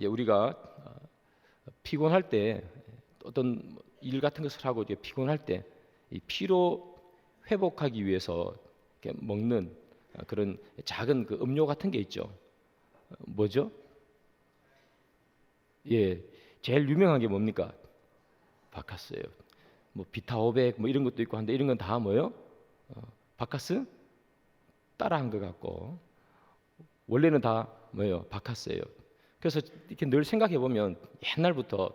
우리가 피곤할 때 어떤 일 같은 것을 하고 이제 피곤할 때 이 피로 회복하기 위해서 이렇게 먹는 그런 작은 그 음료 같은 게 있죠. 뭐죠? 예, 제일 유명한 게 뭡니까? 바카스예요. 뭐 비타500 뭐 이런 것도 있고 한데 이런 건 다 뭐예요? 바카스 따라한 것 같고 원래는 다 뭐예요? 바카스예요. 그래서 이렇게 늘 생각해 보면 옛날부터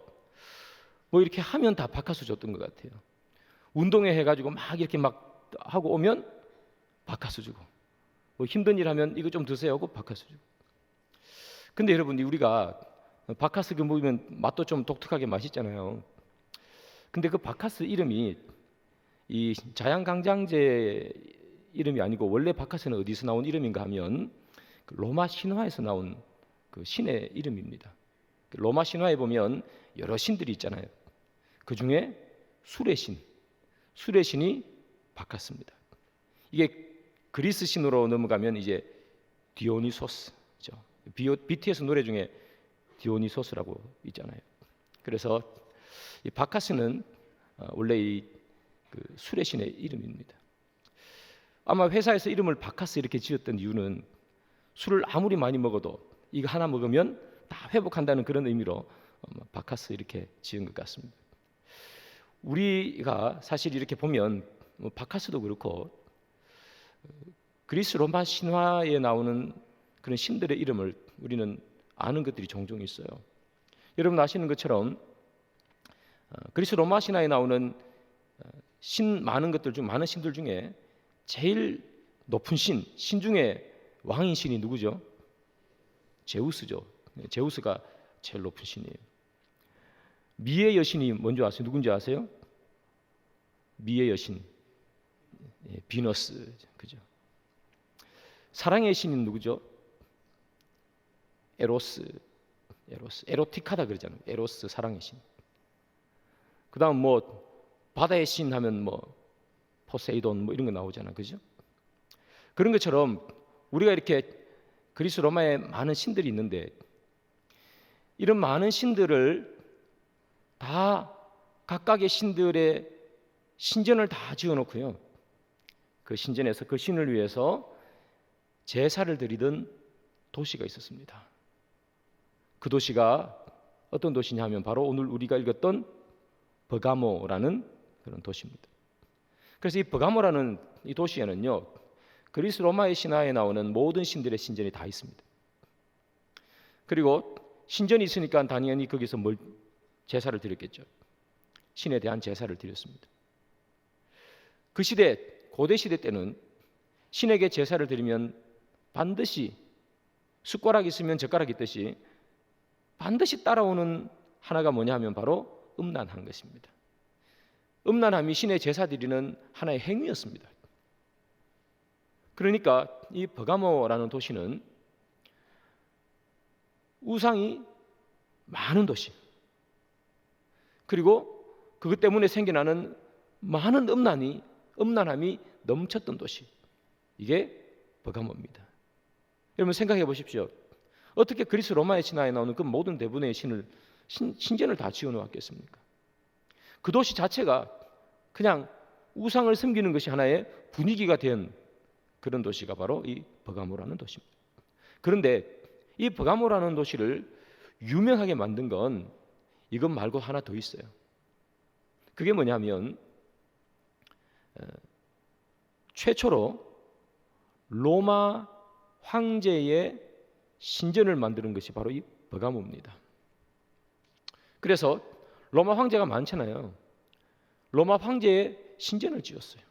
뭐 이렇게 하면 다 바카스 줬던 것 같아요. 운동회 해가지고 막 이렇게 막 하고 오면 바카스 주고, 뭐 힘든 일 하면 이거 좀 드세요 하고 바카스 주고. 근데 여러분, 우리가 바카스 그 먹으면 맛도 좀 독특하게 맛있잖아요. 근데 그 바카스 이름이 이 자양강장제 이름이 아니고 원래 바카스는 어디서 나온 이름인가 하면 그 로마 신화에서 나온 그 신의 이름입니다. 로마 신화에 보면 여러 신들이 있잖아요. 그 중에 술의 신이 바카스입니다. 이게 그리스 신으로 넘어가면 이제 디오니소스죠. BTS 노래 중에 디오니소스라고 있잖아요. 그래서 이 바카스는 원래 이 그 술의 신의 이름입니다. 아마 회사에서 이름을 바카스 이렇게 지었던 이유는 술을 아무리 많이 먹어도 이거 하나 먹으면 다 회복한다는 그런 의미로 바카스 이렇게 지은 것 같습니다. 우리가 사실 이렇게 보면 바카스도 그렇고 그리스 로마 신화에 나오는 그런 신들의 이름을 우리는 아는 것들이 종종 있어요. 여러분 아시는 것처럼 그리스 로마 신화에 나오는 신 많은 신들 중에 제일 높은 신 중에 왕인 신이 누구죠? 제우스죠. 제우스가 제일 높은 신이에요. 미의 여신이 뭔지 아세요? 누군지 아세요? 미의 여신, 비너스, 그죠? 사랑의 신은 누구죠? 에로스, 에로틱하다 그러잖아요. 에로스, 사랑의 신. 그다음 뭐 바다의 신 하면 뭐 포세이돈 뭐 이런 거 나오잖아요, 그죠? 그런 것처럼 우리가 이렇게 그리스 로마에 많은 신들이 있는데 이런 많은 신들을 다 각각의 신들의 신전을 다 지어놓고요. 그 신전에서 그 신을 위해서 제사를 드리던 도시가 있었습니다. 그 도시가 어떤 도시냐 하면 바로 오늘 우리가 읽었던 버가모라는 그런 도시입니다. 그래서 이 버가모라는 이 도시에는요, 그리스 로마의 신화에 나오는 모든 신들의 신전이 다 있습니다. 그리고 신전이 있으니까 당연히 거기서 제사를 드렸겠죠. 신에 대한 제사를 드렸습니다. 그 시대, 고대 시대 때는 신에게 제사를 드리면 반드시 숟가락이 있으면 젓가락이 있듯이 반드시 따라오는 하나가 뭐냐 하면 바로 음란한 것입니다. 음란함이 신의 제사 드리는 하나의 행위였습니다. 그러니까 이 버가모라는 도시는 우상이 많은 도시, 그리고 그것 때문에 생겨나는 많은 음란함이 넘쳤던 도시, 이게 버가모입니다. 여러분 생각해 보십시오. 어떻게 그리스 로마의 신화에 나오는 그 모든 대부분의 신전을 다 지어놓았겠습니까? 그 도시 자체가 그냥 우상을 섬기는 것이 하나의 분위기가 된 그런 도시가 바로 이 버가모라는 도시입니다. 그런데 이 버가모라는 도시를 유명하게 만든 건 이것 말고 하나 더 있어요. 그게 뭐냐면 최초로 로마 황제의 신전을 만드는 것이 바로 이 버가모입니다. 그래서 로마 황제가 많잖아요. 로마 황제의 신전을 지었어요.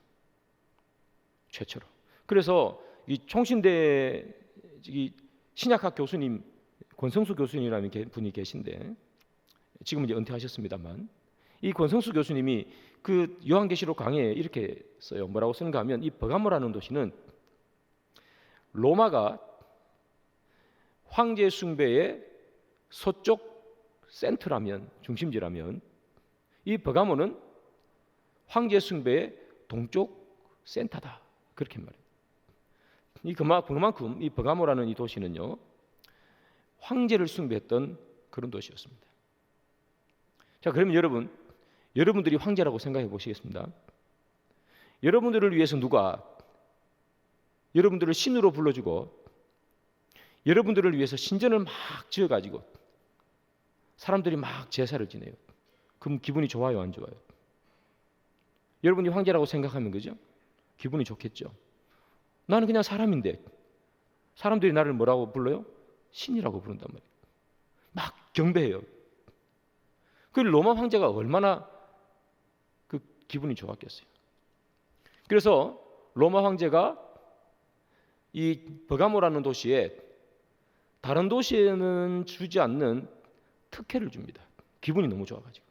최초로. 그래서 이 총신대 신약학 교수님 권성수 교수님이라는 분이 계신데 지금 이제 은퇴하셨습니다만 이 권성수 교수님이 그 요한계시록 강의에 이렇게 써요. 뭐라고 쓰는가 하면 이 버가모라는 도시는 로마가 황제 숭배의 서쪽 센터라면, 중심지라면 이 버가모는 황제 숭배의 동쪽 센터다. 그렇게 말해요. 그만큼 이 버가모라는 이 도시는요, 황제를 숭배했던 그런 도시였습니다. 자, 그러면 여러분들이 황제라고 생각해 보시겠습니다. 여러분들을 위해서 누가 여러분들을 신으로 불러주고 여러분들을 위해서 신전을 막 지어가지고 사람들이 막 제사를 지내요. 그럼 기분이 좋아요, 안 좋아요? 여러분이 황제라고 생각하면 그죠? 기분이 좋겠죠. 나는 그냥 사람인데 사람들이 나를 뭐라고 불러요? 신이라고 부른단 말이에요. 막 경배해요. 그 로마 황제가 얼마나 그 기분이 좋았겠어요. 그래서 로마 황제가 이 버가모라는 도시에 다른 도시에는 주지 않는 특혜를 줍니다. 기분이 너무 좋아가지고.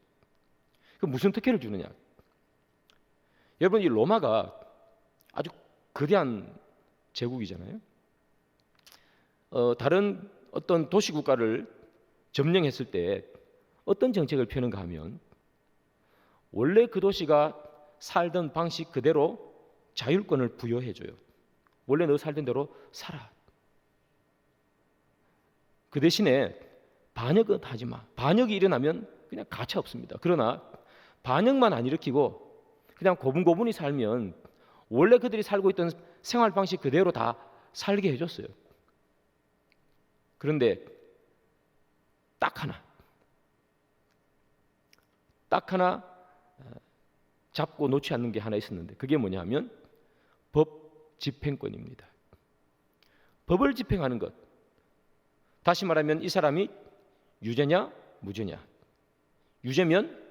그 무슨 특혜를 주느냐? 여러분, 이 로마가 아주 거대한 제국이잖아요. 다른 어떤 도시 국가를 점령했을 때 어떤 정책을 펴는가 하면 원래 그 도시가 살던 방식 그대로 자율권을 부여해줘요. 원래 너 살던 대로 살아. 그 대신에 반역은 하지 마. 반역이 일어나면 그냥 가차 없습니다. 그러나 반역만 안 일으키고 그냥 고분고분히 살면 원래 그들이 살고 있던 생활 방식 그대로 다 살게 해줬어요. 그런데 딱 하나 잡고 놓지 않는 게 하나 있었는데 그게 뭐냐면 법 집행권입니다. 법을 집행하는 것. 다시 말하면 이 사람이 유죄냐 무죄냐. 유죄면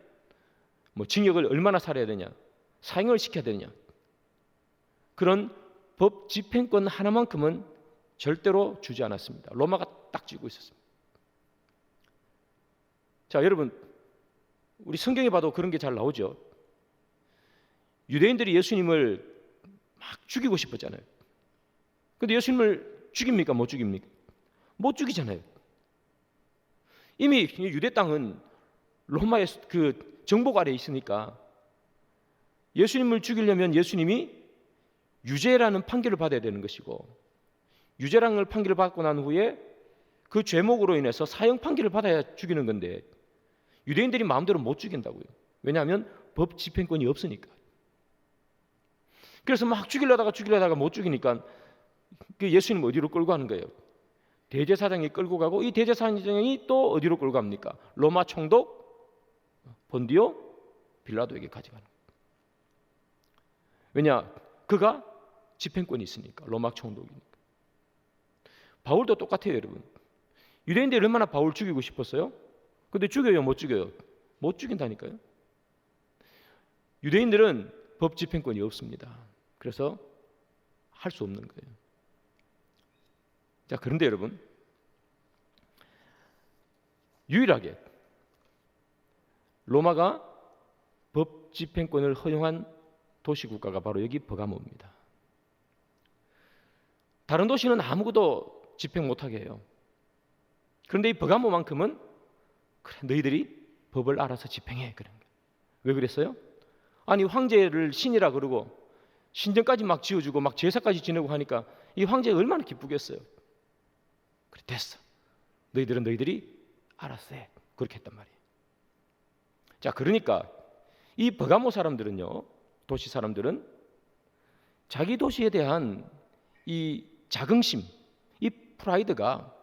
뭐 징역을 얼마나 살아야 되냐, 사형을 시켜야 되냐. 그런 법 집행권 하나만큼은 절대로 주지 않았습니다. 로마가 딱 쥐고 있었습니다. 자, 여러분, 우리 성경에 봐도 그런 게 잘 나오죠. 유대인들이 예수님을 막 죽이고 싶었잖아요. 근데 예수님을 죽입니까? 못 죽입니까? 못 죽이잖아요. 이미 유대 땅은 로마의 그 정복 아래에 있으니까 예수님을 죽이려면 예수님이 유죄라는 판결을 받아야 되는 것이고, 유죄라는 판결을 받고 난 후에 그 죄목으로 인해서 사형 판결을 받아야 죽이는 건데 유대인들이 마음대로 못 죽인다고요. 왜냐하면 법 집행권이 없으니까. 그래서 막 죽이려다가 못 죽이니까 그 예수님 어디로 끌고 가는 거예요? 대제사장이 끌고 가고, 이 대제사장이 또 어디로 끌고 갑니까? 로마 총독 본디오 빌라도에게 가져가는 거예요. 왜냐? 그가 집행권이 있으니까. 로마 총독이니까. 바울도 똑같아요, 여러분. 유대인들이 얼마나 바울 죽이고 싶었어요? 근데 죽여요, 못 죽여요? 못 죽인다니까요. 유대인들은 법 집행권이 없습니다. 그래서 할 수 없는 거예요. 자, 그런데 여러분, 유일하게 로마가 법 집행권을 허용한 도시국가가 바로 여기 버가모입니다. 다른 도시는 아무것도 집행 못하게 해요. 그런데 이 버가모만큼은 그래, 너희들이 법을 알아서 집행해. 그런 거예요. 왜 그랬어요? 아니, 황제를 신이라 그러고 신전까지 막 지어주고 막 제사까지 지내고 하니까 이 황제가 얼마나 기쁘겠어요. 그래, 됐어. 너희들이 알아서 해. 그렇게 했단 말이에요. 자, 그러니까 이 버가모 사람들은요, 도시 사람들은 자기 도시에 대한 이 자긍심, 이 프라이드가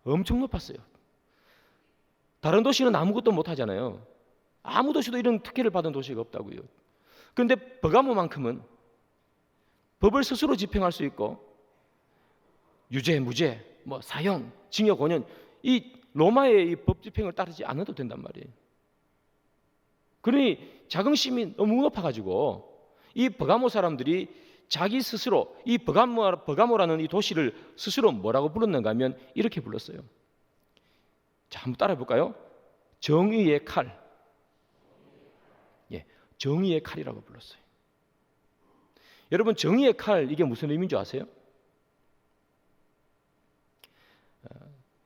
엄청 높았어요. 다른 도시는 아무것도 못하잖아요. 아무 도시도 이런 특혜를 받은 도시가 없다고요. 그런데 버가모만큼은 법을 스스로 집행할 수 있고 유죄, 무죄, 뭐 사형, 징역 5년, 이 로마의 이 법 집행을 따르지 않아도 된단 말이에요. 그러니 자긍심이 너무 높아가지고 이 버가모 사람들이 자기 스스로 이 버가모라는 이 도시를 스스로 뭐라고 불렀는가 하면 이렇게 불렀어요. 자, 한번 따라해 볼까요? 정의의 칼. 예, 정의의 칼이라고 불렀어요. 여러분, 정의의 칼, 이게 무슨 의미인 줄 아세요?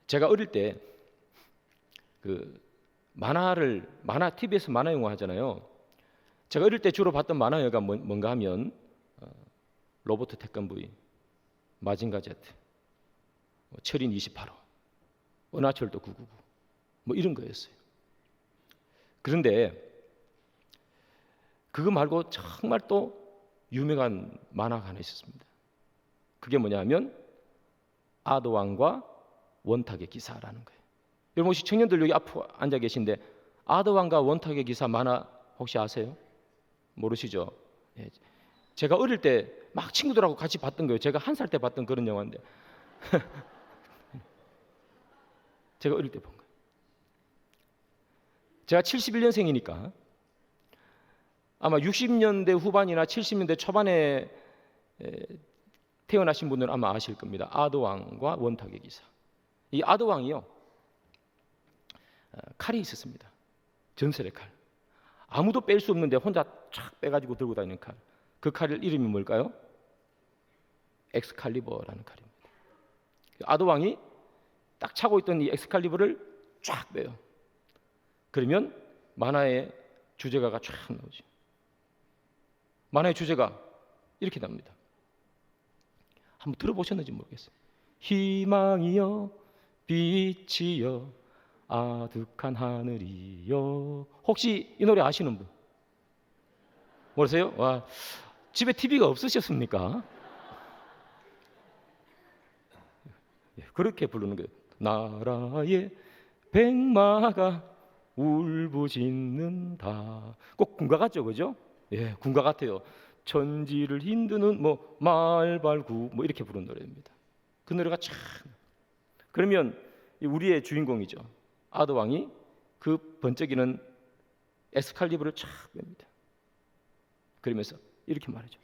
제가 어릴 때 그 만화 TV에서 만화 영화 하잖아요. 제가 어릴 때 주로 봤던 만화 영화가 뭔가 하면 로버트 태권브이, 마징가 제트, 철인 28호, 은하철도 999, 뭐 이런 거였어요. 그런데 그거 말고 정말 또 유명한 만화가 하나 있었습니다. 그게 뭐냐면 아더왕과 원탁의 기사라는 거예요. 여러분 혹시 청년들 여기 앞에 앉아 계신데 아더왕과 원탁의 기사 만화 혹시 아세요? 모르시죠? 예. 제가 어릴 때 막 친구들하고 같이 봤던 거예요. 제가 1살 때 봤던 그런 영화인데 제가 어릴 때 본 거예요. 제가 71년생이니까 아마 60년대 후반이나 70년대 초반에 태어나신 분들은 아마 아실 겁니다. 아더왕과 원탁의 기사. 이 아더왕이요, 칼이 있었습니다. 전설의 칼. 아무도 뺄 수 없는데 혼자 촥 빼가지고 들고 다니는 칼. 그 칼 이름이 뭘까요? 엑스칼리버라는 칼입니다. 아더왕이 딱 차고 있던 이 엑스칼리버를 쫙 빼요. 그러면 만화의 주제가가 쫙 나오죠. 만화의 주제가 이렇게 납니다. 한번 들어보셨는지 모르겠어요. 희망이여 빛이여 아득한 하늘이여. 혹시 이 노래 아시는 분? 모르세요? 와, 집에 TV가 없으셨습니까? 그렇게 부르는 거예요. 나라의 백마가 울부짖는다. 꼭 군가 같죠, 그죠? 예, 군가 같아요. 천지를 힘드는 뭐 말발구 뭐 이렇게 부르는 노래입니다. 그 노래가 참. 그러면 우리의 주인공이죠. 아더왕이 그 번쩍이는 엑스칼리버를 촥 뺍니다. 그러면서 이렇게 말하죠.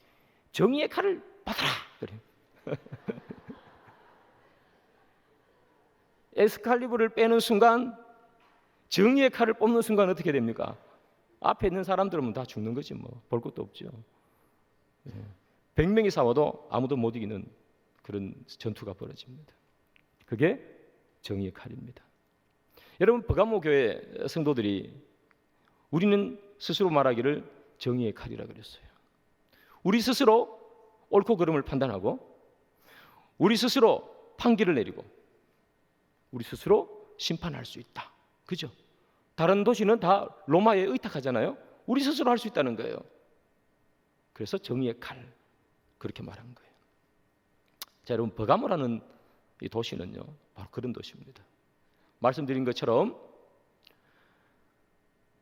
정의의 칼을 받아라. 그래요. 엑스칼리버를 빼는 순간, 정의의 칼을 뽑는 순간 어떻게 됩니까? 앞에 있는 사람들은 다 죽는 거지 뭐. 볼 것도 없죠. 100명이 싸워도 아무도 못 이기는 그런 전투가 벌어집니다. 그게 정의의 칼입니다. 여러분, 버가모 교회 성도들이 우리는 스스로 말하기를 정의의 칼이라 그랬어요. 우리 스스로 옳고 그름을 판단하고, 우리 스스로 판결을 내리고, 우리 스스로 심판할 수 있다. 그죠? 다른 도시는 다 로마에 의탁하잖아요. 우리 스스로 할 수 있다는 거예요. 그래서 정의의 칼, 그렇게 말한 거예요. 자, 여러분, 버가모라는 이 도시는요, 바로 그런 도시입니다. 말씀드린 것처럼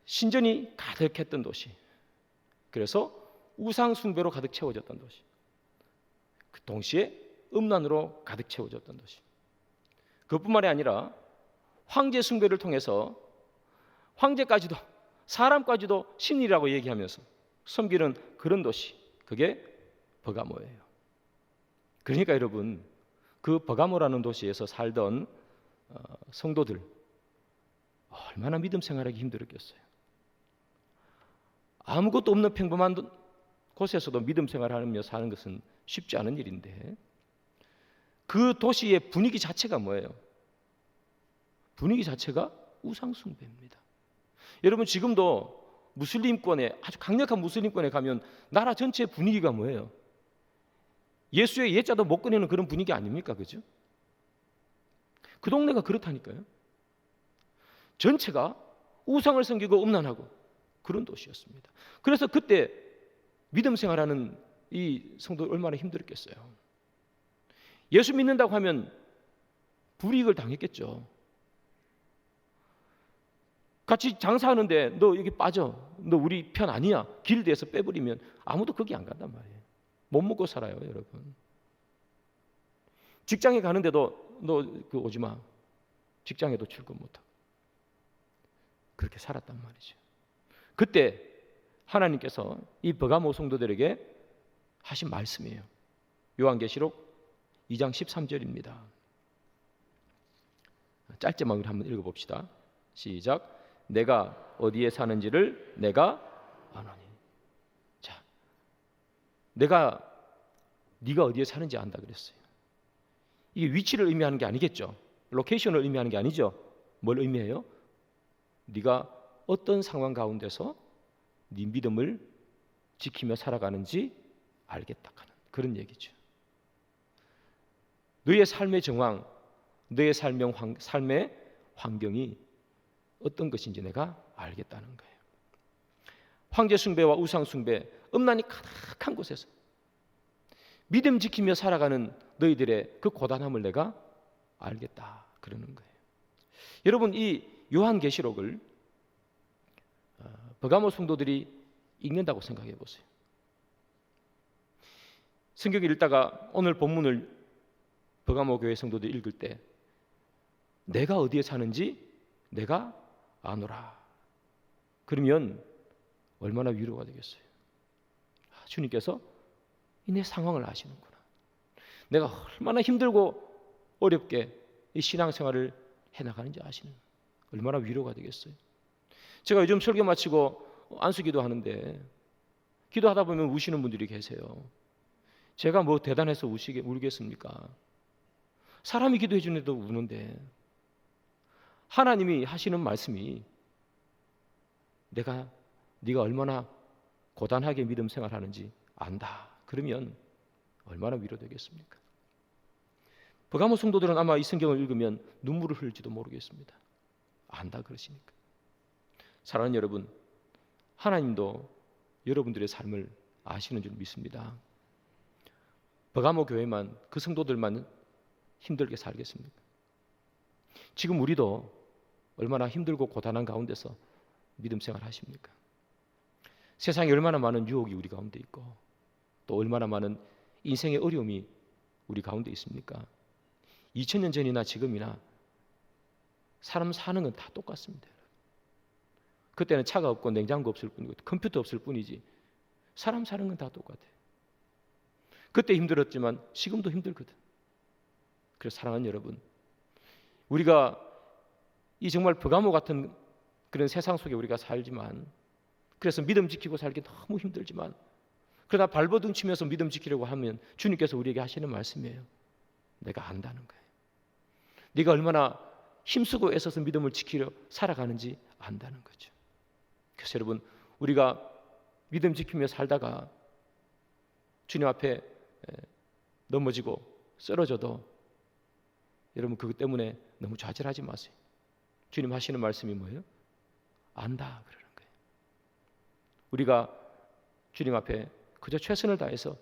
신전이 가득했던 도시, 그래서 우상 숭배로 가득 채워졌던 도시, 그 동시에 음란으로 가득 채워졌던 도시. 그것뿐만이 아니라 황제 숭배를 통해서 황제까지도, 사람까지도 신이라고 얘기하면서 섬기는 그런 도시, 그게 버가모예요. 그러니까 여러분, 그 버가모라는 도시에서 살던 성도들 얼마나 믿음 생활하기 힘들었겠어요. 아무것도 없는 평범한 곳에서도 믿음 생활하며 사는 것은 쉽지 않은 일인데, 그 도시의 분위기 자체가 뭐예요? 분위기 자체가 우상 숭배입니다. 여러분, 지금도 무슬림권에, 아주 강력한 무슬림권에 가면 나라 전체의 분위기가 뭐예요? 예수의 예자도 못 꺼내는 그런 분위기 아닙니까? 그죠? 그 동네가 그렇다니까요. 전체가 우상을 섬기고 음란하고 그런 도시였습니다. 그래서 그때 믿음 생활하는 이 성도 얼마나 힘들었겠어요. 예수 믿는다고 하면 불이익을 당했겠죠. 같이 장사하는데 너 여기 빠져, 너 우리 편 아니야, 길드에서 빼버리면 아무도 거기 안 간단 말이에요. 못 먹고 살아요, 여러분. 직장에 가는데도 너 그 오지 마, 직장에도 출근 못하고 그렇게 살았단 말이죠. 그때 하나님께서 이 버가모 성도들에게 하신 말씀이에요. 요한계시록 2장 13절입니다. 짧게만 우리 한번 읽어봅시다. 시작. 내가 어디에 사는지를 내가 아노니. 자, 네가 어디에 사는지 안다 그랬어요. 이게 위치를 의미하는 게 아니겠죠. 로케이션을 의미하는 게 아니죠. 뭘 의미해요? 네가 어떤 상황 가운데서 네 믿음을 지키며 살아가는지 알겠다 하는 그런 얘기죠. 너의 삶의 정황, 너의 삶의 환경이 어떤 것인지 내가 알겠다는 거예요. 황제 숭배와 우상 숭배, 음란이 가득한 곳에서 믿음 지키며 살아가는 너희들의 그 고단함을 내가 알겠다 그러는 거예요. 여러분, 이 요한계시록을 버가모 성도들이 읽는다고 생각해 보세요. 성경을 읽다가 오늘 본문을 버가모 교회 성도들이 읽을 때 내가 어디에 사는지 내가 아노라. 그러면 얼마나 위로가 되겠어요. 주님께서 내 상황을 아시는구나. 내가 얼마나 힘들고 어렵게 이 신앙생활을 해나가는지 아시는, 얼마나 위로가 되겠어요. 제가 요즘 설교 마치고 안수기도 하는데 기도하다 보면 우시는 분들이 계세요. 제가 뭐 대단해서 울겠습니까? 사람이 기도해 주는데도 우는데 하나님이 하시는 말씀이 네가 얼마나 고단하게 믿음 생활하는지 안다. 그러면 얼마나 위로되겠습니까? 버가모 성도들은 아마 이 성경을 읽으면 눈물을 흘릴지도 모르겠습니다. 안다 그러시니까. 사랑하는 여러분, 하나님도 여러분들의 삶을 아시는 줄 믿습니다. 버가모 교회만, 그 성도들만 힘들게 살겠습니까? 지금 우리도 얼마나 힘들고 고단한 가운데서 믿음 생활 하십니까? 세상에 얼마나 많은 유혹이 우리 가운데 있고 또 얼마나 많은 인생의 어려움이 우리 가운데 있습니까? 2000년 전이나 지금이나 사람 사는 건 다 똑같습니다. 그때는 차가 없고 냉장고 없을 뿐이고 컴퓨터 없을 뿐이지 사람 사는 건 다 똑같아요. 그때 힘들었지만 지금도 힘들거든. 그래서 사랑하는 여러분, 우리가 이 정말 버가모 같은 그런 세상 속에 우리가 살지만, 그래서 믿음 지키고 살기 너무 힘들지만 그러나 발버둥 치면서 믿음 지키려고 하면 주님께서 우리에게 하시는 말씀이에요. 내가 안다는 거예요. 네가 얼마나 힘쓰고 애써서 믿음을 지키려 살아가는지 안다는 거죠. 그래서 여러분, 우리가 믿음 지키며 살다가 주님 앞에 넘어지고 쓰러져도 여러분 그것 때문에 너무 좌절하지 마세요. 주님 하시는 말씀이 뭐예요? 안다 그러는 거예요. 우리가 주님 앞에 그저 최선을 다해서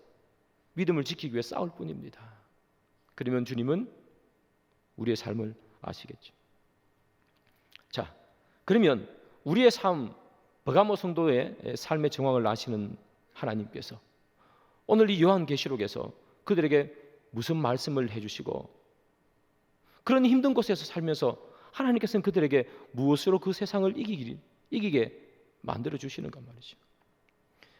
믿음을 지키기 위해 싸울 뿐입니다. 그러면 주님은 우리의 삶을 아시겠죠. 자, 그러면 우리의 삶, 버가모 성도의 삶의 정황을 아시는 하나님께서 오늘 이 요한계시록에서 그들에게 무슨 말씀을 해주시고 그런 힘든 곳에서 살면서 하나님께서는 그들에게 무엇으로 그 세상을 이기게 만들어 주시는가 말이죠.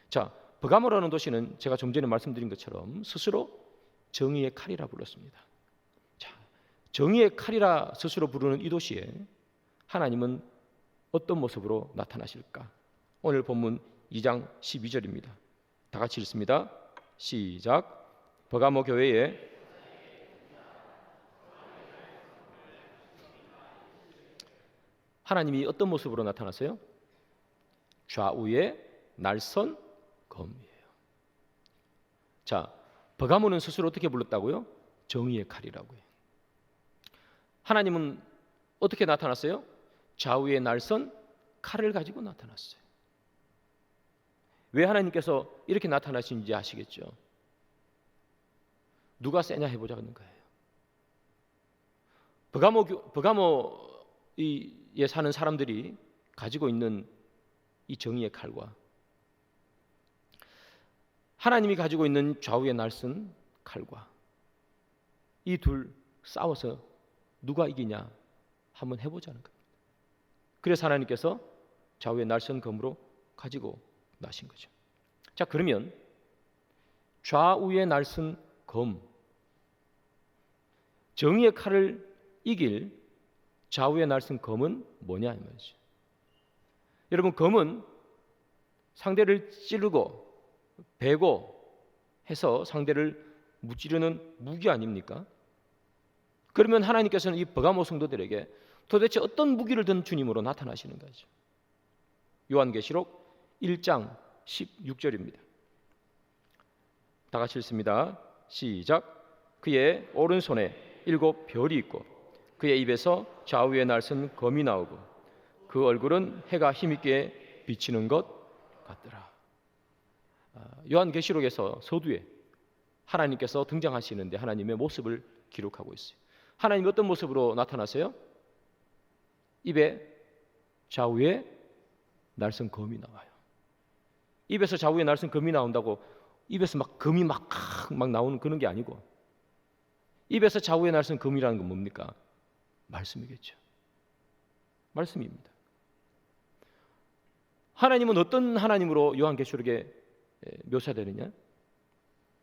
자, 버가모라는 도시는 제가 좀 전에 말씀드린 것처럼 스스로 정의의 칼이라 불렀습니다. 자, 정의의 칼이라 스스로 부르는 이 도시에 하나님은 어떤 모습으로 나타나실까? 오늘 본문 2장 12절입니다. 다 같이 읽습니다. 시작. 버가모 교회에 하나님이 어떤 모습으로 나타났어요? 좌우에 날선 검이에요. 자, 버가모는 스스로 어떻게 불렀다고요? 정의의 칼이라고요. 하나님은 어떻게 나타났어요? 좌우에 날선 칼을 가지고 나타났어요. 왜 하나님께서 이렇게 나타나시는지 아시겠죠? 누가 세냐 해보자는 거예요. 버가모에 사는 사람들이 가지고 있는 이 정의의 칼과 하나님이 가지고 있는 좌우에 날선 칼과 이 둘 싸워서 누가 이기냐 한번 해보자는 거예요. 그래서 하나님께서 좌우에 날선 검으로 가지고 나신 거죠. 자, 그러면 좌우에 날선 검, 정의의 칼을 이길 좌우에 날선 검은 뭐냐 이 말이죠. 여러분, 검은 상대를 찌르고 베고 해서 상대를 무찌르는 무기 아닙니까? 그러면 하나님께서는 이 버가모 성도들에게 도대체 어떤 무기를 든 주님으로 나타나시는 거죠. 요한계시록 1장 16절입니다. 다 같이 읽습니다. 시작. 그의 오른손에 7 별이 있고 그의 입에서 좌우에 날선 검이 나오고 그 얼굴은 해가 힘있게 비치는 것 같더라. 요한계시록에서 서두에 하나님께서 등장하시는데 하나님의 모습을 기록하고 있어요. 하나님 어떤 모습으로 나타나세요? 입에 좌우에 날선 검이 나와요. 입에서 좌우에 날선 검이 나온다고 입에서 막 검이 막 나오는 그런 게 아니고, 입에서 좌우에 날선 검이라는 건 뭡니까? 말씀이겠죠. 말씀입니다. 하나님은 어떤 하나님으로 요한계시록에 묘사되느냐?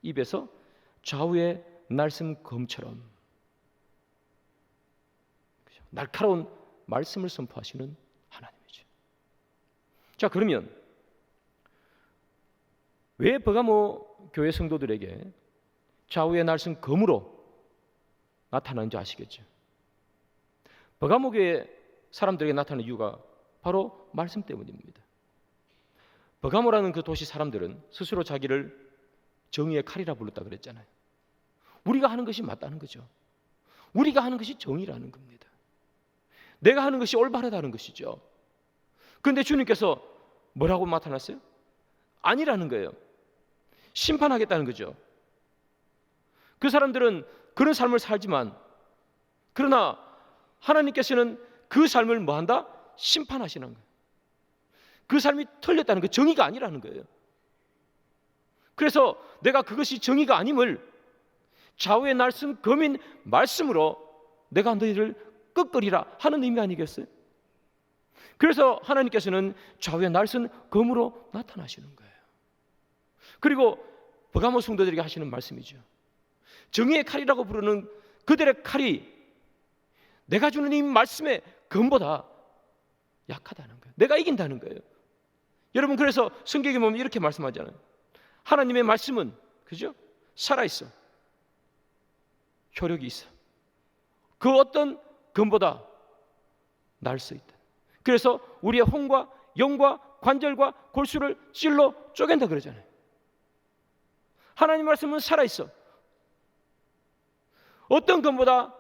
입에서 좌우에 날선 검처럼 날카로운 말씀을 선포하시는 하나님이죠. 자, 그러면 왜 버가모 교회 성도들에게 좌우에 날선 검으로 나타나는지 아시겠죠? 버가모 교회 사람들에게 나타나는 이유가 바로 말씀 때문입니다. 버가모라는 그 도시 사람들은 스스로 자기를 정의의 칼이라 불렀다 그랬잖아요. 우리가 하는 것이 맞다는 거죠. 우리가 하는 것이 정의라는 겁니다. 내가 하는 것이 올바르다는 것이죠. 그런데 주님께서 뭐라고 나타났어요? 아니라는 거예요. 심판하겠다는 거죠. 그 사람들은 그런 삶을 살지만, 그러나 하나님께서는 그 삶을 뭐한다? 심판하시는 거예요. 그 삶이 틀렸다는 거, 정의가 아니라는 거예요. 그래서 내가 그것이 정의가 아님을 좌우에 날선 검인 말씀으로 내가 너희를 꺾으리라 하는 의미 아니겠어요? 그래서 하나님께서는 좌우에 날선 검으로 나타나시는 거예요. 그리고 버가모 성도들에게 하시는 말씀이죠. 정의의 칼이라고 부르는 그들의 칼이 내가 주는 이 말씀의 검보다 약하다는 거예요. 내가 이긴다는 거예요. 여러분, 그래서 성경에 보면 이렇게 말씀하잖아요. 하나님의 말씀은, 그죠? 살아있어. 효력이 있어. 그 어떤 검보다 날 수 있다. 그래서 우리의 혼과 영과 관절과 골수를 찔러 쪼갠다 그러잖아요. 하나님 말씀은 살아있어. 어떤 검보다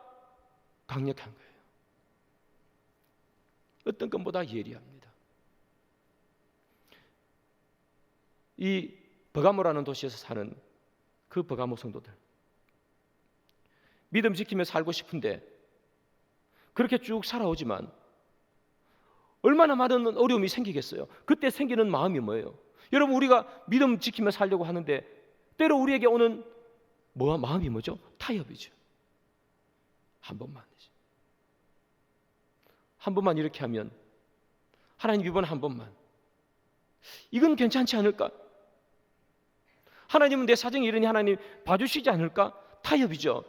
강력한 거예요. 어떤 검보다 예리합니다. 이 버가모라는 도시에서 사는 그 버가모 성도들, 믿음 지키며 살고 싶은데 그렇게 쭉 살아오지만 얼마나 많은 어려움이 생기겠어요. 그때 생기는 마음이 뭐예요? 여러분, 우리가 믿음 지키며 살려고 하는데 때로 우리에게 오는 마음이 뭐죠? 타협이죠. 한 번만 이렇게 하면, 하나님 이번 한 번만 이건 괜찮지 않을까? 하나님은 내 사정이 이러니 하나님 봐주시지 않을까? 타협이죠.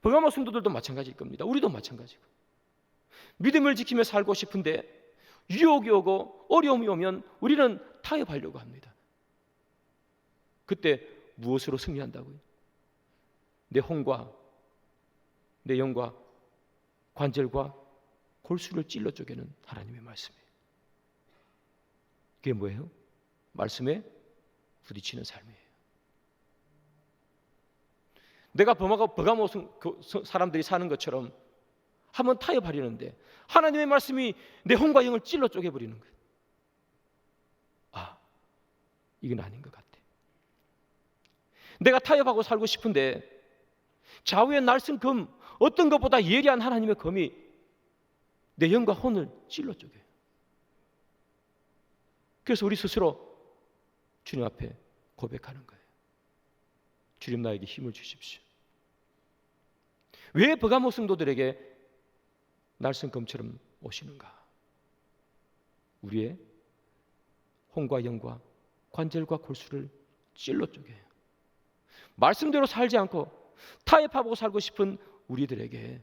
버가모 성도들도 마찬가지일 겁니다. 우리도 마찬가지고. 믿음을 지키며 살고 싶은데 유혹이 오고 어려움이 오면 우리는 타협하려고 합니다. 그때 무엇으로 승리한다고요? 내 혼과 내 영과 관절과 골수를 찔러 쪼개는 하나님의 말씀이에요. 그게 뭐예요? 말씀에 부딪히는 삶이에요. 내가 버가모 사람들이 사는 것처럼 한번 타협하려는데 하나님의 말씀이 내 혼과 영을 찔러 쪼개버리는 거예요. 아, 이건 아닌 것 같아. 내가 타협하고 살고 싶은데 좌우에 날선 검, 어떤 것보다 예리한 하나님의 검이 내 영과 혼을 찔러 쪼개요. 그래서 우리 스스로 주님 앞에 고백하는 거예요. 주님, 나에게 힘을 주십시오. 왜 버가모 성도들에게 날선 검처럼 오시는가? 우리의 혼과 영과 관절과 골수를 찔러 쪼개요. 말씀대로 살지 않고 타협하고 살고 싶은 우리들에게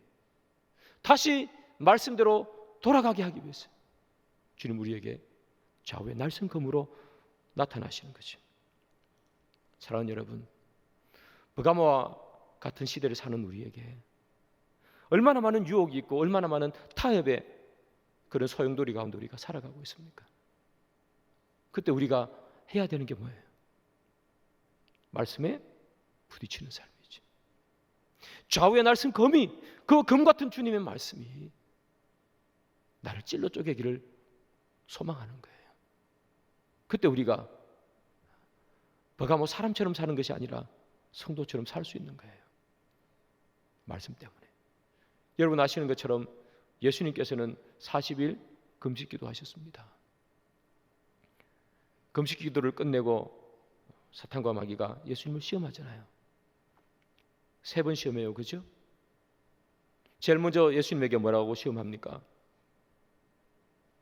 다시 말씀대로 돌아가게 하기 위해서 주님 우리에게 좌우의 날선 검으로 나타나시는 거죠. 사랑하는 여러분, 버가모와 같은 시대를 사는 우리에게 얼마나 많은 유혹이 있고 얼마나 많은 타협의 그런 소용돌이 가운데 우리가 살아가고 있습니까? 그때 우리가 해야 되는 게 뭐예요? 말씀에 부딪히는 삶이지. 좌우에 날선 검이, 그 검 같은 주님의 말씀이 나를 찔러 쪼개기를 소망하는 거예요. 그때 우리가 버가모 사람처럼 사는 것이 아니라 성도처럼 살 수 있는 거예요. 말씀 때문에. 여러분 아시는 것처럼 예수님께서는 40일 금식기도 하셨습니다. 금식기도를 끝내고 사탄과 마귀가 예수님을 시험하잖아요. 3번 시험해요. 그죠? 제일 먼저 예수님에게 뭐라고 시험합니까?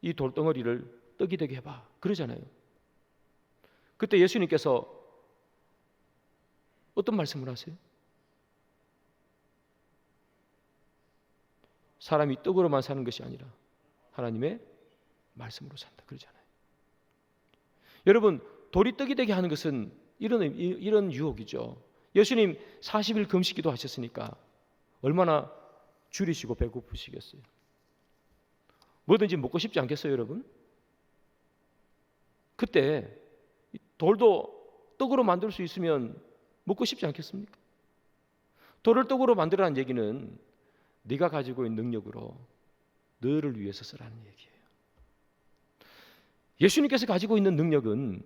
이 돌덩어리를 떡이 되게 해봐. 그러잖아요. 그때 예수님께서 어떤 말씀을 하세요? 사람이 떡으로만 사는 것이 아니라 하나님의 말씀으로 산다. 그러잖아요. 여러분, 돌이 떡이 되게 하는 것은 이런 유혹이죠. 예수님 40일 금식기도 하셨으니까 얼마나 줄이시고 배고프시겠어요. 뭐든지 먹고 싶지 않겠어요, 여러분? 그때 돌도 떡으로 만들 수 있으면 먹고 싶지 않겠습니까? 돌을 떡으로 만들라는 얘기는 네가 가지고 있는 능력으로 너를 위해서 쓰라는 얘기예요. 예수님께서 가지고 있는 능력은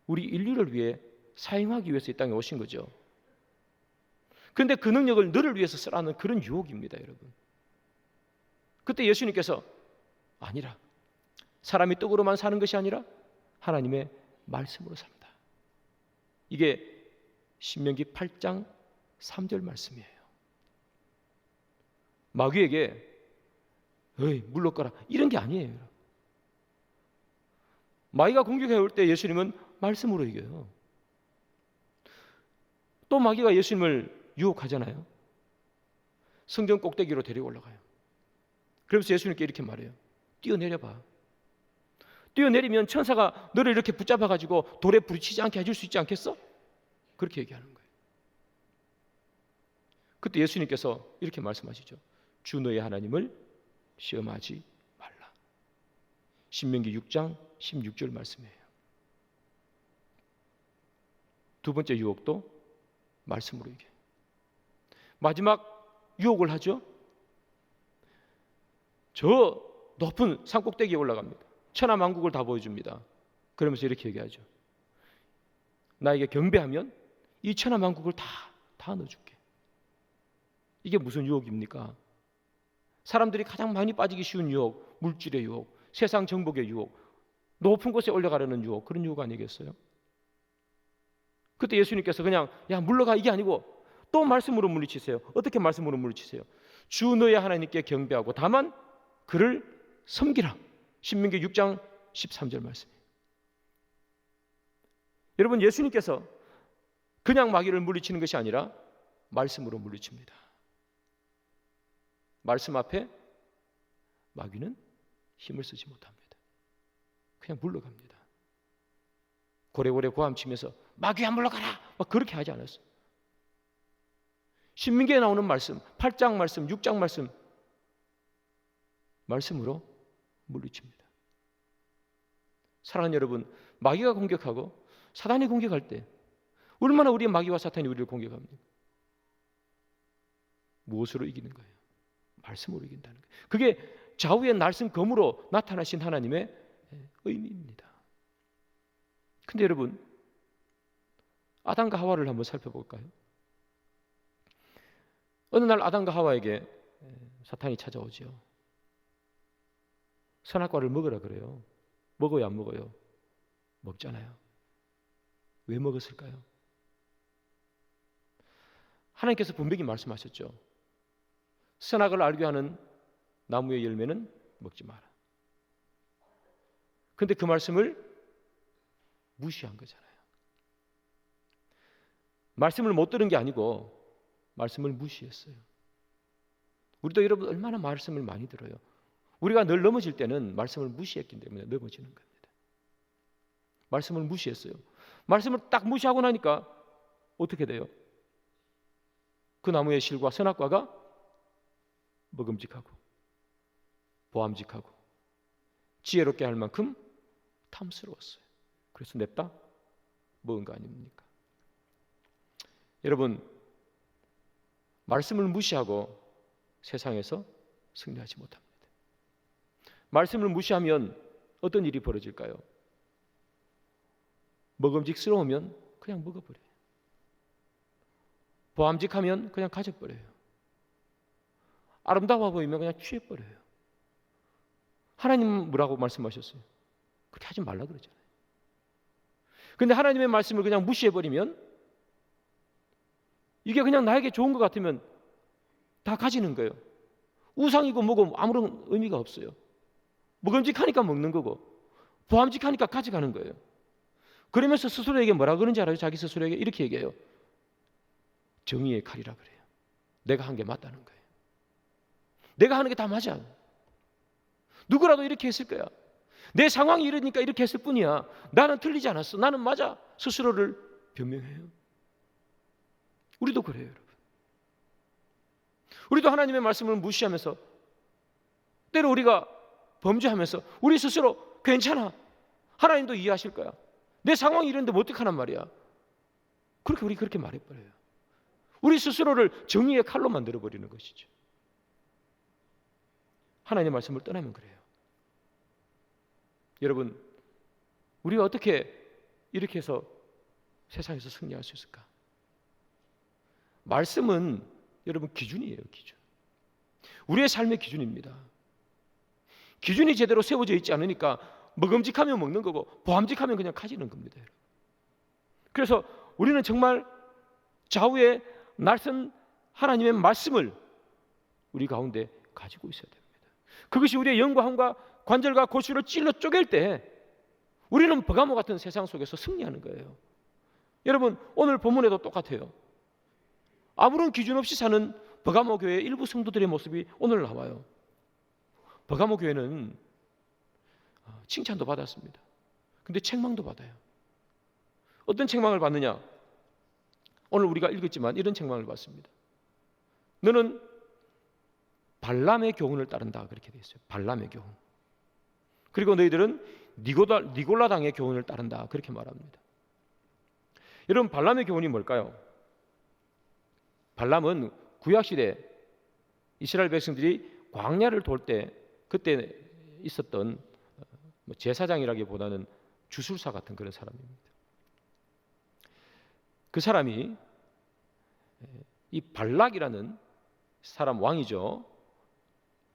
우리 인류를 위해 사용하기 위해서 이 땅에 오신 거죠. 그런데 그 능력을 너를 위해서 쓰라는 그런 유혹입니다, 여러분. 그때 예수님께서 아니라, 사람이 떡으로만 사는 것이 아니라 하나님의 말씀으로 산다. 이게 신명기 8장 3절 말씀이에요. 마귀에게 어이 물러가라 이런 게 아니에요. 마귀가 공격해 올 때 예수님은 말씀으로 이겨요. 또 마귀가 예수님을 유혹하잖아요. 성전 꼭대기로 데리고 올라가요. 그러면서 예수님께 이렇게 말해요. 뛰어내려봐. 뛰어내리면 천사가 너를 이렇게 붙잡아가지고 돌에 부딪히지 않게 해줄 수 있지 않겠어? 그렇게 얘기하는 거예요. 그때 예수님께서 이렇게 말씀하시죠. 주 너의 하나님을 시험하지 말라. 신명기 6장 16절 말씀이에요. 두 번째 유혹도 말씀으로 이겨요. 마지막 유혹을 하죠. 저 높은 산꼭대기에 올라갑니다. 천하만국을 다 보여줍니다. 그러면서 이렇게 얘기하죠. 나에게 경배하면 이 천하만국을 다 넣어줄게. 이게 무슨 유혹입니까? 사람들이 가장 많이 빠지기 쉬운 유혹, 물질의 유혹, 세상 정복의 유혹, 높은 곳에 올라가려는 유혹, 그런 유혹 아니겠어요? 그때 예수님께서 그냥 야 물러가 이게 아니고 또 말씀으로 물리치세요. 어떻게 말씀으로 물리치세요? 주 너의 하나님께 경배하고 다만 그를 섬기라. 신명기 6장 13절 말씀이에요. 여러분 예수님께서 그냥 마귀를 물리치는 것이 아니라 말씀으로 물리칩니다. 말씀 앞에 마귀는 힘을 쓰지 못합니다. 그냥 물러갑니다. 고래고래 고함치면서 마귀야 물러가라 막 그렇게 하지 않았어요. 신명기에 나오는 말씀 8장 말씀 6장 말씀으로 물리칩니다. 사랑하는 여러분, 마귀가 공격하고 사단이 공격할 때 얼마나 우리의 마귀와 사탄이 우리를 공격합니까? 무엇으로 이기는 거예요? 말씀으로 이긴다는 거예요. 그게 좌우의 날쌘 검으로 나타나신 하나님의 의미입니다. 근데 여러분, 아담과 하와를 한번 살펴볼까요? 어느 날 아담과 하와에게 사탄이 찾아오죠. 선악과를 먹으라 그래요. 먹어요, 안 먹어요? 먹잖아요. 왜 먹었을까요? 하나님께서 분명히 말씀하셨죠. 선악을 알게 하는 나무의 열매는 먹지 마라. 그런데 그 말씀을 무시한 거잖아요. 말씀을 못 들은 게 아니고 말씀을 무시했어요. 우리도 여러분 얼마나 말씀을 많이 들어요. 우리가 늘 넘어질 때는 말씀을 무시했기 때문에 넘어지는 겁니다. 말씀을 무시했어요. 말씀을 딱 무시하고 나니까 어떻게 돼요? 그 나무의 실과 선악과가 먹음직하고 보암직하고 지혜롭게 할 만큼 탐스러웠어요. 그래서 냅다 먹은 거 아닙니까? 여러분, 말씀을 무시하고 세상에서 승리하지 못합니다. 말씀을 무시하면 어떤 일이 벌어질까요? 먹음직스러우면 그냥 먹어버려요. 보암직하면 그냥 가져버려요. 아름다워 보이면 그냥 취해버려요. 하나님은 뭐라고 말씀하셨어요? 그렇게 하지 말라 그러잖아요. 근데 하나님의 말씀을 그냥 무시해버리면, 이게 그냥 나에게 좋은 것 같으면 다 가지는 거예요. 우상이고 뭐고 아무런 의미가 없어요. 먹음직하니까 먹는 거고, 보암직하니까 가져가는 거예요. 그러면서 스스로에게 뭐라 그러는지 알아요? 자기 스스로에게 이렇게 얘기해요. 정의의 칼이라 그래요. 내가 한 게 맞다는 거예요. 내가 하는 게 다 맞아. 누구라도 이렇게 했을 거야. 내 상황이 이러니까 이렇게 했을 뿐이야. 나는 틀리지 않았어. 나는 맞아. 스스로를 변명해요. 우리도 그래요, 여러분. 우리도 하나님의 말씀을 무시하면서, 때로 우리가 범죄하면서 우리 스스로 괜찮아, 하나님도 이해하실 거야, 내 상황이 이런데 뭐 어떡하란 말이야, 우리 그렇게 말해버려요. 우리 스스로를 정의의 칼로 만들어버리는 것이죠. 하나님의 말씀을 떠나면 그래요. 여러분, 우리가 어떻게 이렇게 해서 세상에서 승리할 수 있을까? 말씀은 여러분 기준이에요. 기준. 우리의 삶의 기준입니다. 기준이 제대로 세워져 있지 않으니까 먹음직하면 먹는 거고 보암직하면 그냥 가지는 겁니다. 여러분. 그래서 우리는 정말 좌우에 날선 하나님의 말씀을 우리 가운데 가지고 있어야 됩니다. 그것이 우리의 영과 함과 관절과 골수를 찔러 쪼갤 때 우리는 버가모 같은 세상 속에서 승리하는 거예요. 여러분, 오늘 본문에도 똑같아요. 아무런 기준 없이 사는 버가모 교회의 일부 성도들의 모습이 오늘 나와요. 버가모 교회는 칭찬도 받았습니다. 근데 책망도 받아요. 어떤 책망을 받느냐? 오늘 우리가 읽었지만 이런 책망을 받습니다. 너는 발람의 교훈을 따른다, 그렇게 되어 있어요. 발람의 교훈. 그리고 너희들은 니골라당의 교훈을 따른다, 그렇게 말합니다. 여러분, 발람의 교훈이 뭘까요? 발람은 구약시대 이스라엘 백성들이 광야를 돌 때 그때 있었던 제사장이라기보다는 주술사 같은 그런 사람입니다. 그 사람이 이 발락이라는 사람, 왕이죠.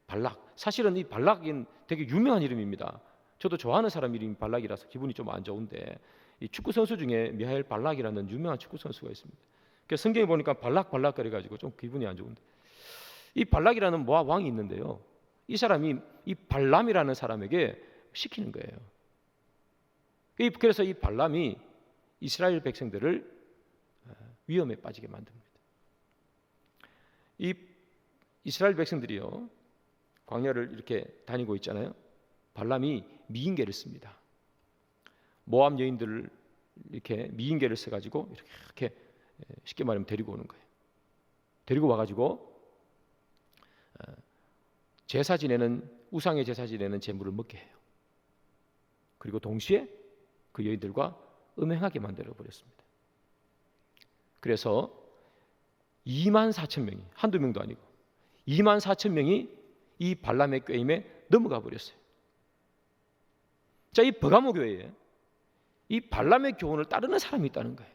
발락. 사실은 이 발락은 되게 유명한 이름입니다. 저도 좋아하는 사람 이름이 발락이라서 기분이 좀 안 좋은데, 이 축구 선수 중에 미하엘 발락이라는 유명한 축구 선수가 있습니다. 그래서 성경에 보니까 발락 그래가지고 좀 기분이 안 좋은데, 이 발락이라는 모압 왕이 있는데요, 이 사람이 이 발람이라는 사람에게 시키는 거예요. 그래서 이 발람이 이스라엘 백성들을 위험에 빠지게 만듭니다. 이 이스라엘 백성들이요, 광야를 이렇게 다니고 있잖아요. 발람이 미인계를 씁니다. 모압 여인들을 이렇게 미인계를 써가지고 이렇게 쉽게 말하면 데리고 오는 거예요. 데리고 와가지고 제사 지내는, 우상의 제사 지내는 제물을 먹게 해요. 그리고 동시에 그 여인들과 음행하게 만들어 버렸습니다. 그래서 24,000명이, 한두 명도 아니고 24,000명이 이 발람의 꾀임에 넘어가 버렸어요. 자, 이 버가모 교회에 이 발람의 교훈을 따르는 사람이 있다는 거예요.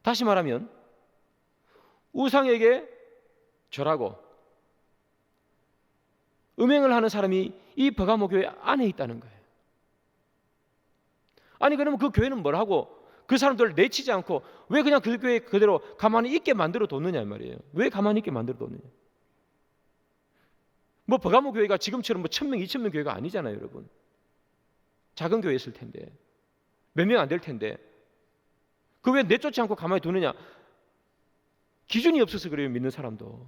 다시 말하면 우상에게 절하고 음행을 하는 사람이 이 버가모 교회 안에 있다는 거예요. 아니, 그러면 그 교회는 뭘 하고 그 사람들을 내치지 않고 왜 그냥 그 교회 그대로 가만히 있게 만들어 뒀느냐 말이에요. 왜 가만히 있게 만들어 뒀느냐? 뭐 버가모 교회가 지금처럼 뭐 1,000명, 2,000명 교회가 아니잖아요, 여러분. 작은 교회였을 텐데, 몇 명 안 될 텐데, 그 왜 내쫓지 않고 가만히 두느냐? 기준이 없어서 그래요, 믿는 사람도.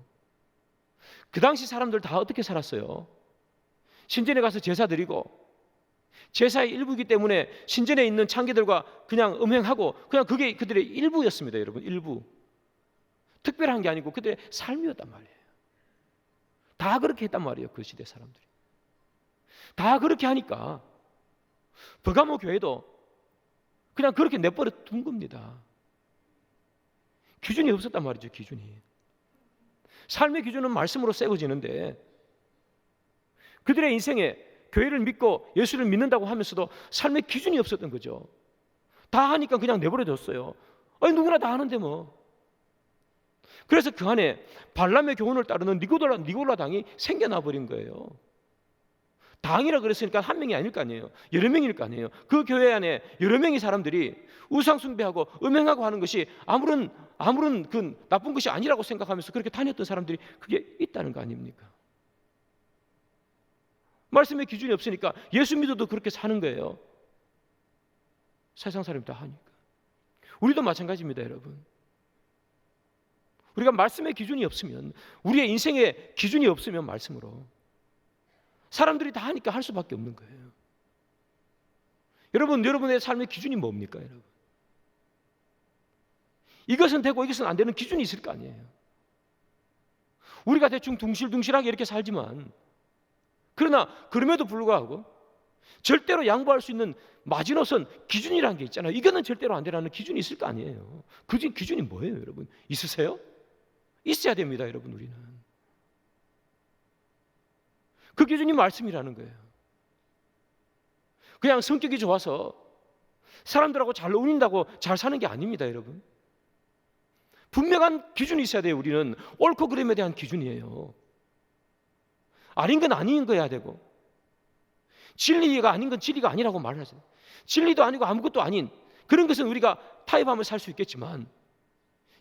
그 당시 사람들 다 어떻게 살았어요? 신전에 가서 제사 드리고, 제사의 일부이기 때문에 신전에 있는 창기들과 그냥 음행하고, 그냥 그게 그들의 일부였습니다, 여러분. 일부. 특별한 게 아니고 그들의 삶이었단 말이에요. 다 그렇게 했단 말이에요, 그 시대 사람들이. 다 그렇게 하니까 버가모 교회도 그냥 그렇게 내버려 둔 겁니다. 기준이 없었단 말이죠, 기준이. 삶의 기준은 말씀으로 세워지는데 그들의 인생에 교회를 믿고 예수를 믿는다고 하면서도 삶의 기준이 없었던 거죠. 다 하니까 그냥 내버려뒀어요. 아니 누구나 다 하는데 뭐. 그래서 그 안에 발람의 교훈을 따르는 니골라 당이 생겨나 버린 거예요. 당이라 그랬으니까 한 명이 아닐 거 아니에요. 여러 명일 거 아니에요. 그 교회 안에 여러 명의 사람들이 우상 숭배하고 음행하고 하는 것이 아무런 그 나쁜 것이 아니라고 생각하면서 그렇게 다녔던 사람들이 그게 있다는 거 아닙니까? 말씀의 기준이 없으니까 예수 믿어도 그렇게 사는 거예요. 세상 사람이 다 하니까. 우리도 마찬가지입니다, 여러분. 우리가 말씀의 기준이 없으면, 우리의 인생의 기준이 없으면 말씀으로 사람들이 다 하니까 할 수밖에 없는 거예요. 여러분의 삶의 기준이 뭡니까, 여러분? 이것은 되고 이것은 안 되는 기준이 있을 거 아니에요. 우리가 대충 둥실둥실하게 이렇게 살지만, 그러나 그럼에도 불구하고 절대로 양보할 수 있는 마지노선 기준이라는 게 있잖아요. 이거는 절대로 안 되라는 기준이 있을 거 아니에요. 그 기준이 뭐예요, 여러분? 있으세요? 있어야 됩니다, 여러분. 우리는 그 기준이 말씀이라는 거예요. 그냥 성격이 좋아서 사람들하고 잘 어울린다고 잘 사는 게 아닙니다, 여러분. 분명한 기준이 있어야 돼요. 우리는 옳고 그름에 대한 기준이에요. 아닌 건 아닌 거야 되고, 진리가 아닌 건 진리가 아니라고 말을 하세요. 진리도 아니고 아무것도 아닌 그런 것은 우리가 타협하면 살 수 있겠지만,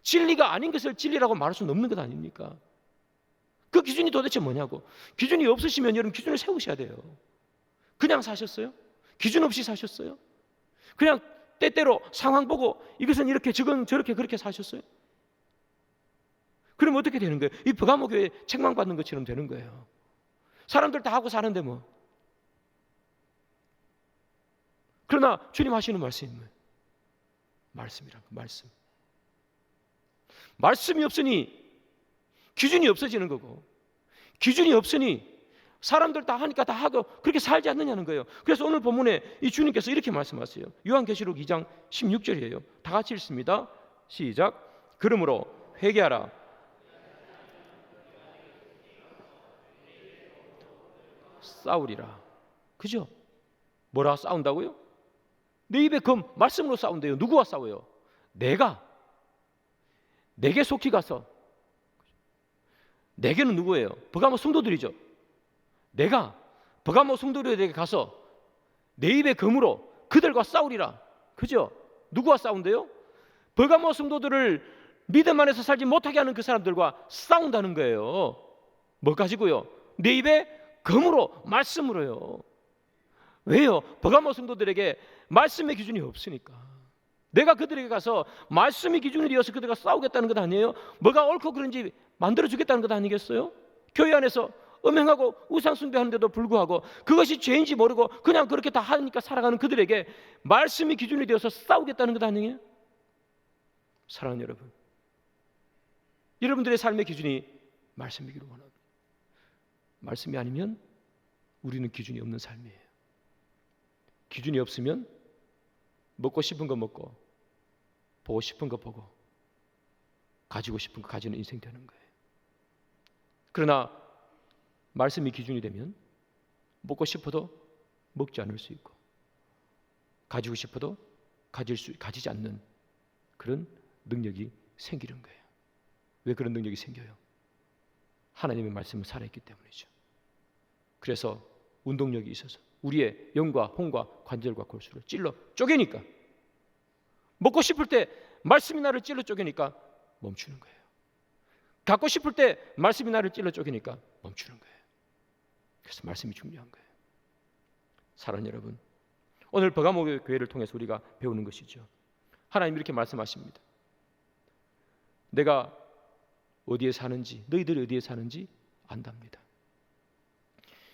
진리가 아닌 것을 진리라고 말할 수는 없는 것 아닙니까? 그 기준이 도대체 뭐냐고. 기준이 없으시면 여러분 기준을 세우셔야 돼요. 그냥 사셨어요? 기준 없이 사셨어요? 그냥 때때로 상황 보고 이것은 이렇게 저건 저렇게 그렇게 사셨어요? 그럼 어떻게 되는 거예요? 이 버가모 교회 책망받는 것처럼 되는 거예요. 사람들 다 하고 사는데 뭐. 그러나 주님 하시는 말씀이 뭐예요? 말씀이라고. 말씀이 없으니 기준이 없어지는 거고, 기준이 없으니 사람들 다 하니까 다 하고 그렇게 살지 않느냐는 거예요. 그래서 오늘 본문에 이 주님께서 이렇게 말씀하세요. 요한계시록 2장 16절이에요. 다 같이 읽습니다. 시작. 그러므로 회개하라. 싸우리라. 그죠? 뭐라 싸운다고요? 내 입에 검, 말씀으로 싸운대요. 누구와 싸워요? 내게 속히 가서. 내게는 누구예요? 버가모 성도들이죠. 내가 버가모 성도들에게 가서 내 입의 검으로 그들과 싸우리라. 그죠? 누구와 싸운대요? 버가모 성도들을 믿음 안에서 살지 못하게 하는 그 사람들과 싸운다는 거예요. 뭐 가지고요? 내 입에 검으로, 말씀으로요. 왜요? 버가모 성도들에게 말씀의 기준이 없으니까. 내가 그들에게 가서 말씀의 기준이 되어서 그들과 싸우겠다는 것 아니에요? 뭐가 옳고 그런지 만들어주겠다는 것 아니겠어요? 교회 안에서 음행하고 우상 숭배하는데도 불구하고 그것이 죄인지 모르고 그냥 그렇게 다 하니까 살아가는 그들에게 말씀이 기준이 되어서 싸우겠다는 것 아니에요? 사랑하는 여러분, 여러분들의 삶의 기준이 말씀이기를 원합니다. 말씀이 아니면 우리는 기준이 없는 삶이에요. 기준이 없으면 먹고 싶은 거 먹고 보고 싶은 거 보고 가지고 싶은 거 가지는 인생 되는 거예요. 그러나 말씀이 기준이 되면 먹고 싶어도 먹지 않을 수 있고 가지고 싶어도 가지지 않는 그런 능력이 생기는 거예요. 왜 그런 능력이 생겨요? 하나님의 말씀은 살아있기 때문이죠. 그래서 운동력이 있어서 우리의 영과 혼과 관절과 골수를 찔러 쪼개니까, 먹고 싶을 때 말씀이 나를 찔러 쪼개니까 멈추는 거예요. 갖고 싶을 때 말씀이 나를 찔러 쪼개니까 멈추는 거예요. 그래서 말씀이 중요한 거예요. 사랑하는 여러분, 오늘 버가모 교회를 통해서 우리가 배우는 것이죠. 하나님 이렇게 말씀하십니다. 내가 어디에 사는지, 너희들이 어디에 사는지 안답니다.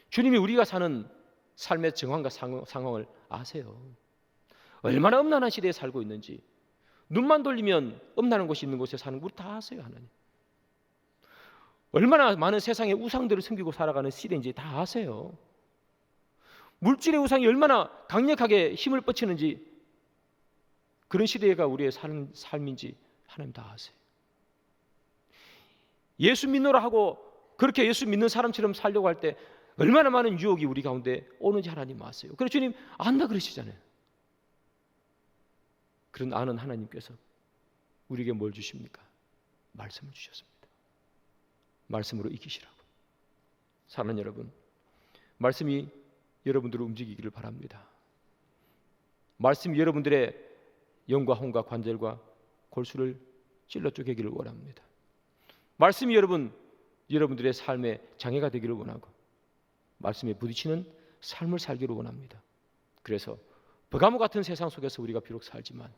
주님이 우리가 사는 삶의 정황과 상황을 아세요. 얼마나 음란한 시대에 살고 있는지, 눈만 돌리면 음란한 곳이 있는 곳에 사는 거 우리 다 아세요. 하나님 얼마나 많은 세상의 우상들을 섬기고 살아가는 시대인지 다 아세요. 물질의 우상이 얼마나 강력하게 힘을 뻗치는지, 그런 시대가 우리의 사는 삶인지 하나님 다 아세요. 예수 믿노라 하고 그렇게 예수 믿는 사람처럼 살려고 할 때 얼마나 많은 유혹이 우리 가운데 오는지 하나님 아세요. 그래서 주님 안다 그러시잖아요. 그런 아는 하나님께서 우리에게 뭘 주십니까? 말씀을 주셨습니다. 말씀으로 이기시라고. 사랑하는 여러분, 말씀이 여러분들을 움직이기를 바랍니다. 말씀이 여러분들의 영과 혼과 관절과 골수를 찔러 쪼개기를 원합니다. 말씀이 여러분들의 삶의 장애가 되기를 원하고 말씀에 부딪히는 삶을 살기를 원합니다. 그래서 버가모 같은 세상 속에서 우리가 비록 살지만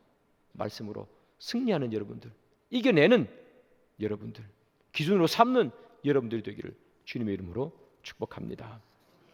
말씀으로 승리하는 여러분들, 이겨내는 여러분들, 기준으로 삼는 여러분들이 되기를 주님의 이름으로 축복합니다.